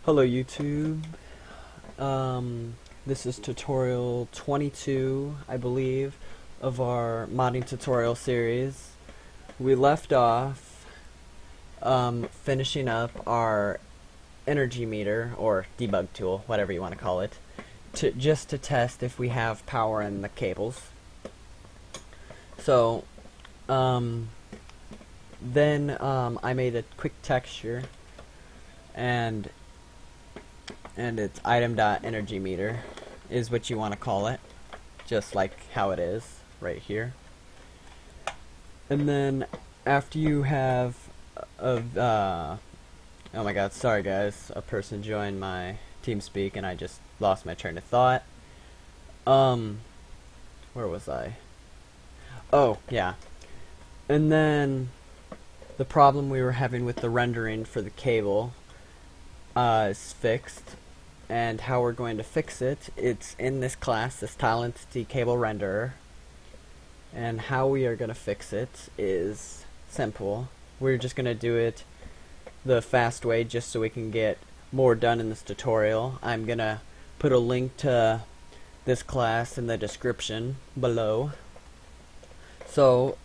Hello YouTube. This is tutorial 22, I believe, of our modding tutorial series. We left off finishing up our energy meter, or debug tool, whatever you want to call it, just to test if we have power in the cables. So, then I made a quick texture, and it's item.energymeter is what you want to call it, just like how it is right here. And then after you have oh my god, sorry guys, a person joined my TeamSpeak and I just lost my train of thought. Where was I? Oh yeah. And then the problem we were having with the rendering for the cable is fixed, and how we're going to fix it, it's in this class, this TileEntityCableRenderer. And how we are going to fix it is simple. We're just going to do it the fast way just so we can get more done in this tutorial. I'm going to put a link to this class in the description below. So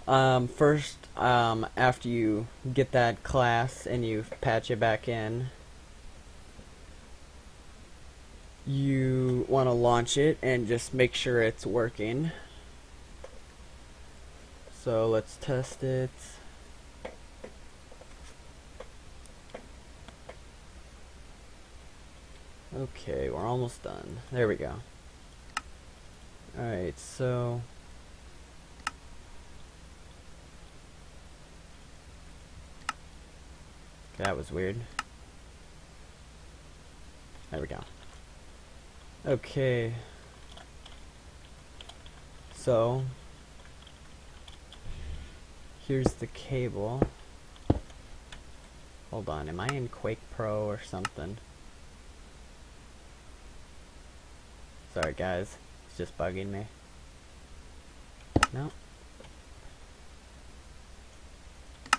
first, after you get that class and you patch it back in, you want to launch it and just make sure it's working. So let's test it. Okay, we're almost done. There we go. Alright, so that was weird. There we go. Okay. So here's the cable. Hold on, am I in Quake Pro or something? Sorry guys, it's just bugging me. No.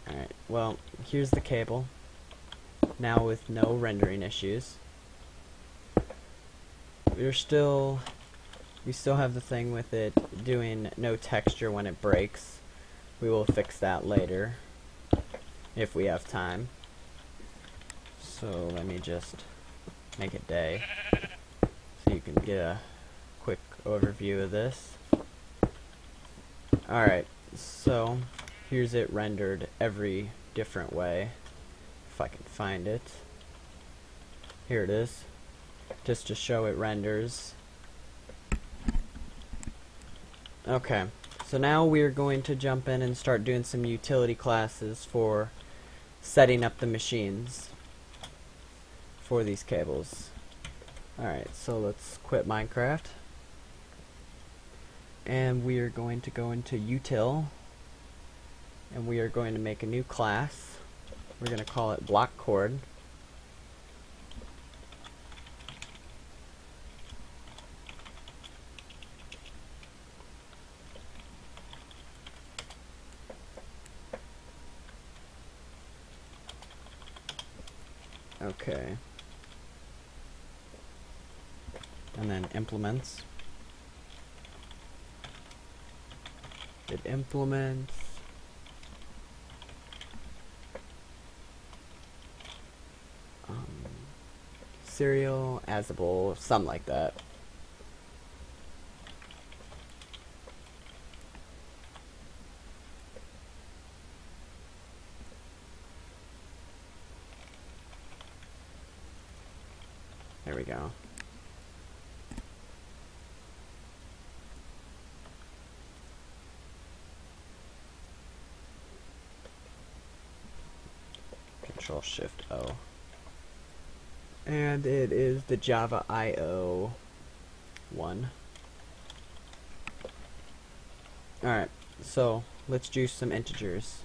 Alright, well, here's the cable. Now with no rendering issues. We still have the thing with it doing no texture when it breaks. We will fix that later if we have time. So let me just make it day so you can get a quick overview of this. Alright, so here's it rendered every different way, if I can find it. Here it is, just to show it renders. Okay, so now we're going to jump in and start doing some utility classes for setting up the machines for these cables. Alright, so let's quit Minecraft, and we are going to go into util, and we are going to make a new class. We're going to call it block cord. Okay. And then implements. It implements. Serial, asable, something like that. There we go. Control Shift O. And it is the Java IO 1. Alright, so let's do some integers.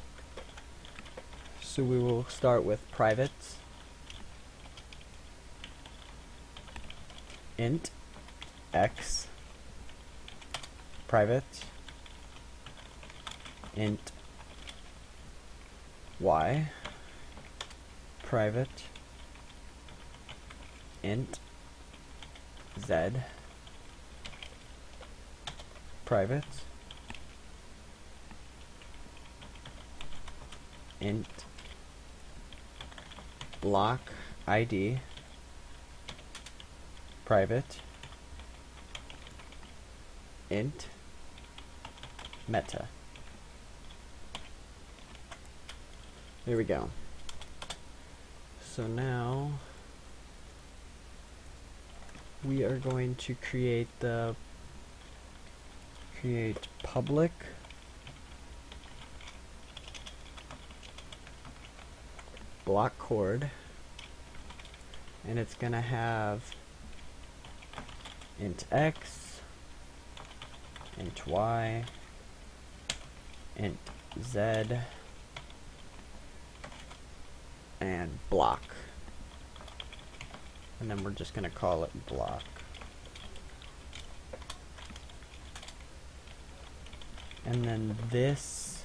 So we will start with private int x, private int y, private int z private int block ID private int meta. There we go. So now we are going to create public block cord, and it's gonna have int x, int y, int z, and block. And then we're just going to call it block. And then this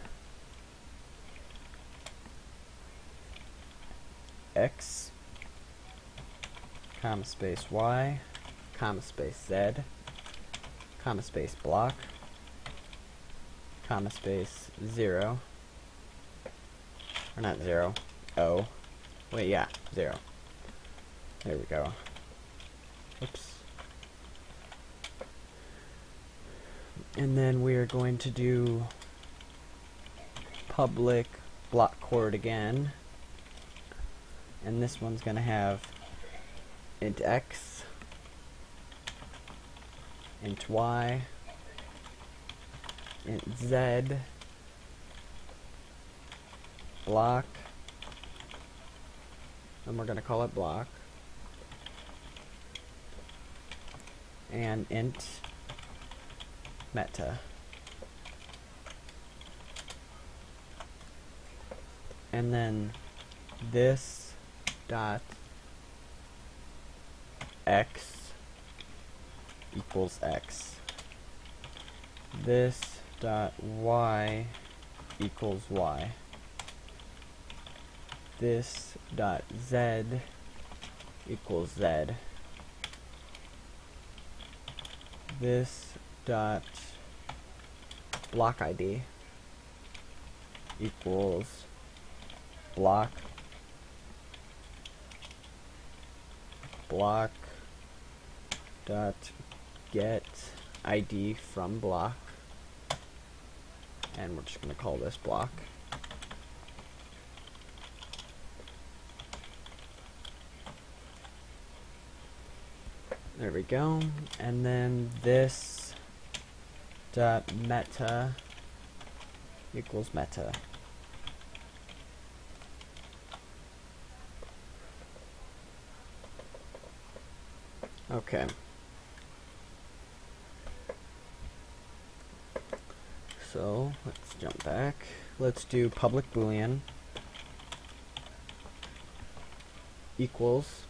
x, comma space y, comma space z, comma space block, comma space 0, or not 0, O. Wait, yeah, 0. There we go. Oops. And then we are going to do public block cord again. And this one's going to have int x, int y, int z, block, and we're going to call it block, and int meta. And then this dot x equals x. This dot y equals y. This dot z equals z. This dot block ID equals block dot get ID from block, and we're just going to call this block. There we go. And then this dot meta equals meta. Okay. So let's jump back. Let's do public boolean equals,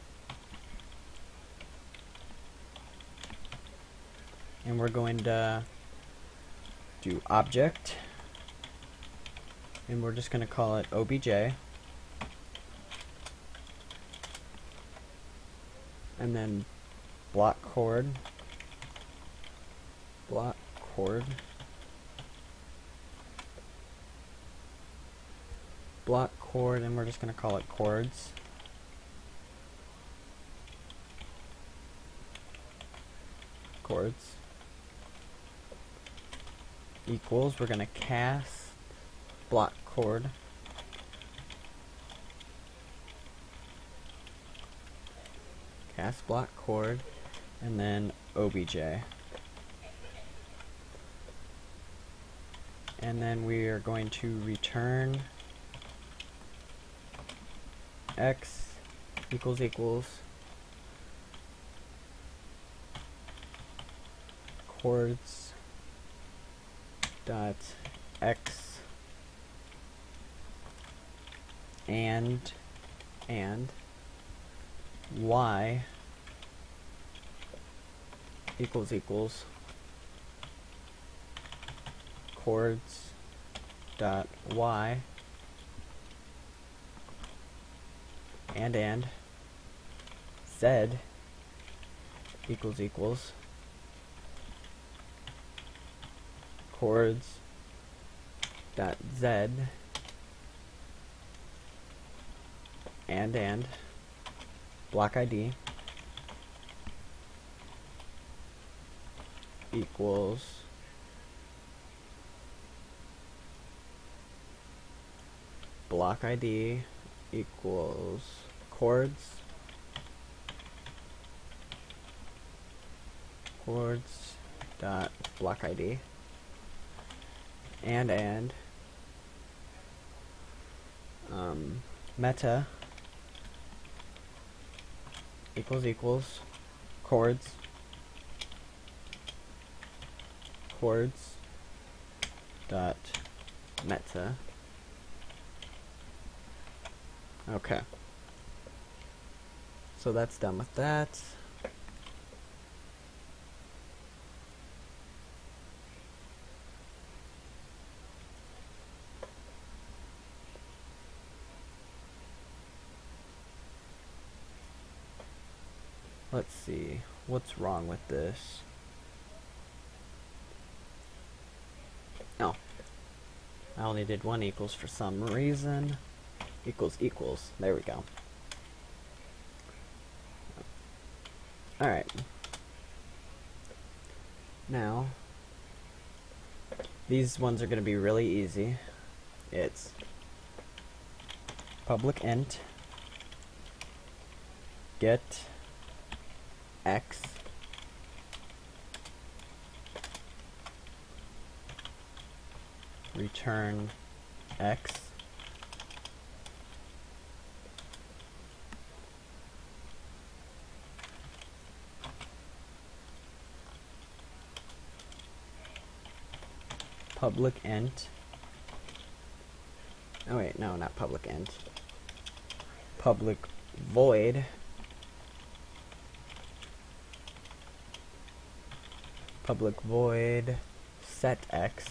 and we're going to do object, and we're just going to call it obj, and then block cord, and we're just going to call it chords. Equals, we're going to cast block cord, and then obj. And then we are going to return x equals chords dot x and y equals chords dot y and z equals equals chords dot z and block ID equals block ID equals chords dot block ID and meta equals chords dot meta. Okay, so that's done with that. Let's see, what's wrong with this? Oh, I only did one equals for some reason. Equals, there we go. Alright. Now, these ones are going to be really easy. It's public int get x return x public int, oh wait, no, not public int, public void set x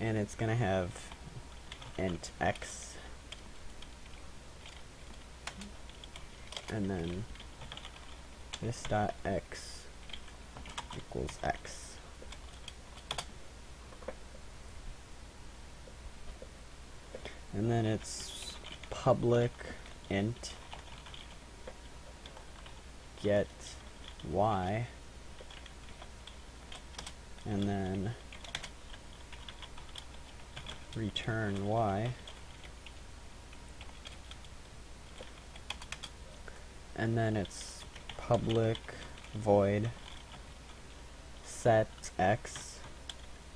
and it's gonna have int x and then this dot x equals x. And then it's public int get y and then return y and then it's public void set x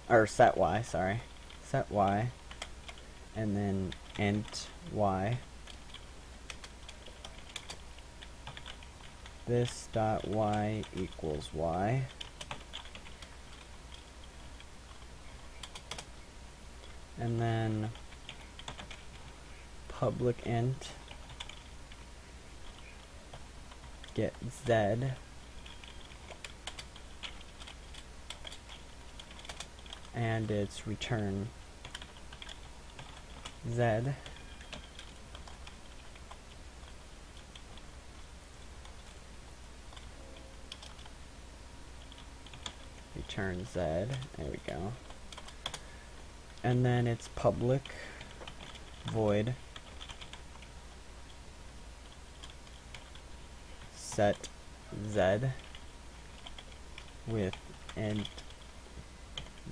or set y, sorry, set y and then int y. This dot y equals y. And then public int get z and it's return z return z, there we go. And then it's public void set z with int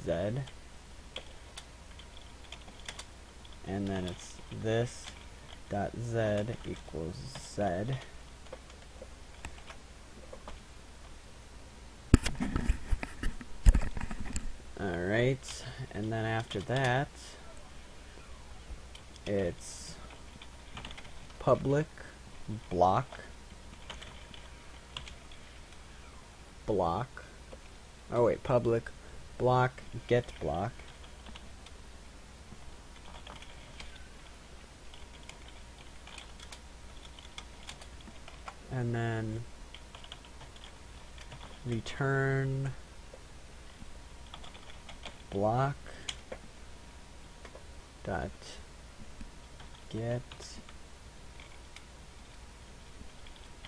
z and then it's this dot z equals z. Alright, and then after that it's public block oh wait, public block get block and then return block dot get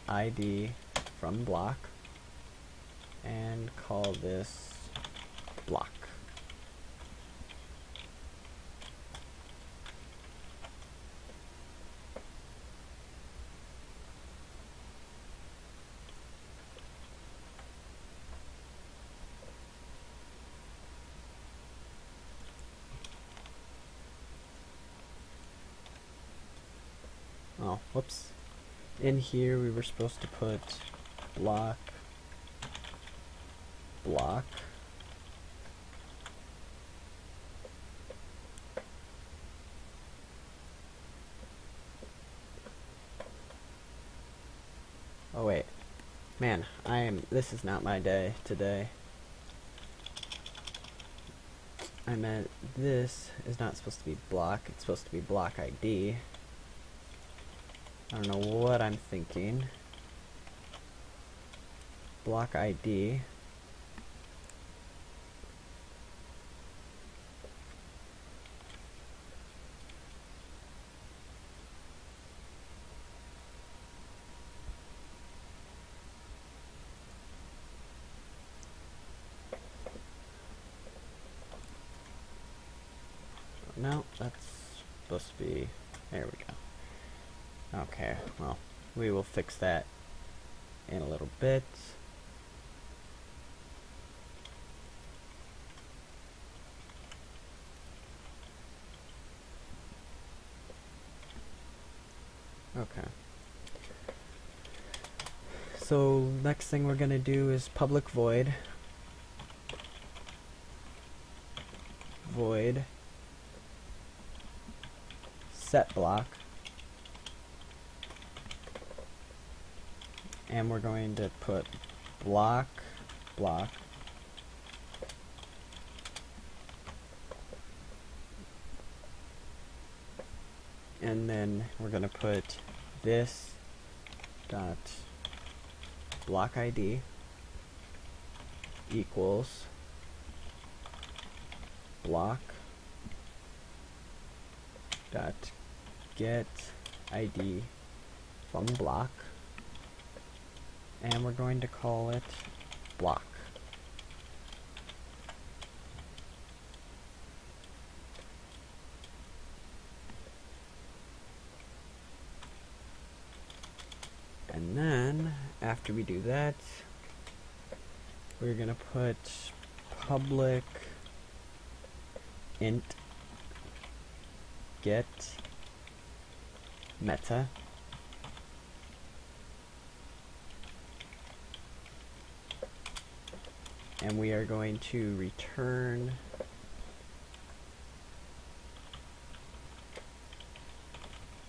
ID from block and call this block. Oh, whoops. In here we were supposed to put block, block, oh wait, man, this is not my day today. I meant this is not supposed to be block, it's supposed to be block ID. I don't know what I'm thinking. Block ID. No, that's supposed to be, there we go. Okay, well, we will fix that in a little bit. Okay. So next thing we're gonna do is public void set block, and we're going to put block and then we're going to put this dot block ID equals block dot get ID from block, and we're going to call it block. And then after we do that, we're gonna put public int get meta, and we are going to return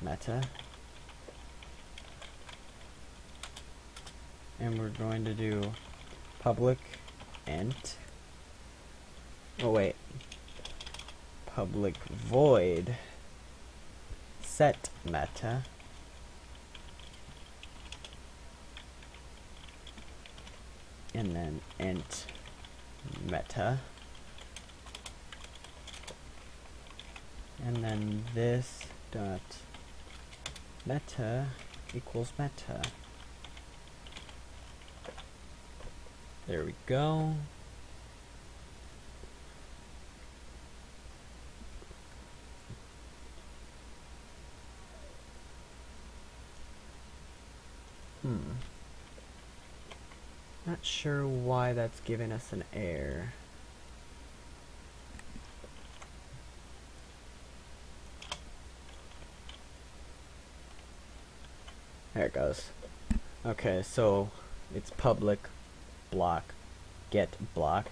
meta, and we're going to do public int, oh wait, public void set meta, and then int meta, and then this dot meta equals meta. There we go. Not sure why that's giving us an error. There it goes. Okay, so it's public block get block,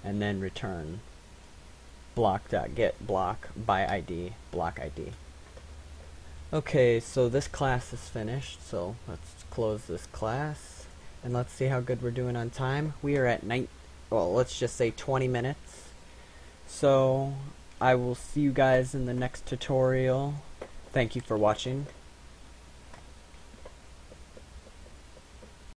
and then return block.get block by ID block ID. Okay, so this class is finished, so let's close this class and let's see how good we're doing on time. We are at well, let's just say 20 minutes. So I will see you guys in the next tutorial. Thank you for watching.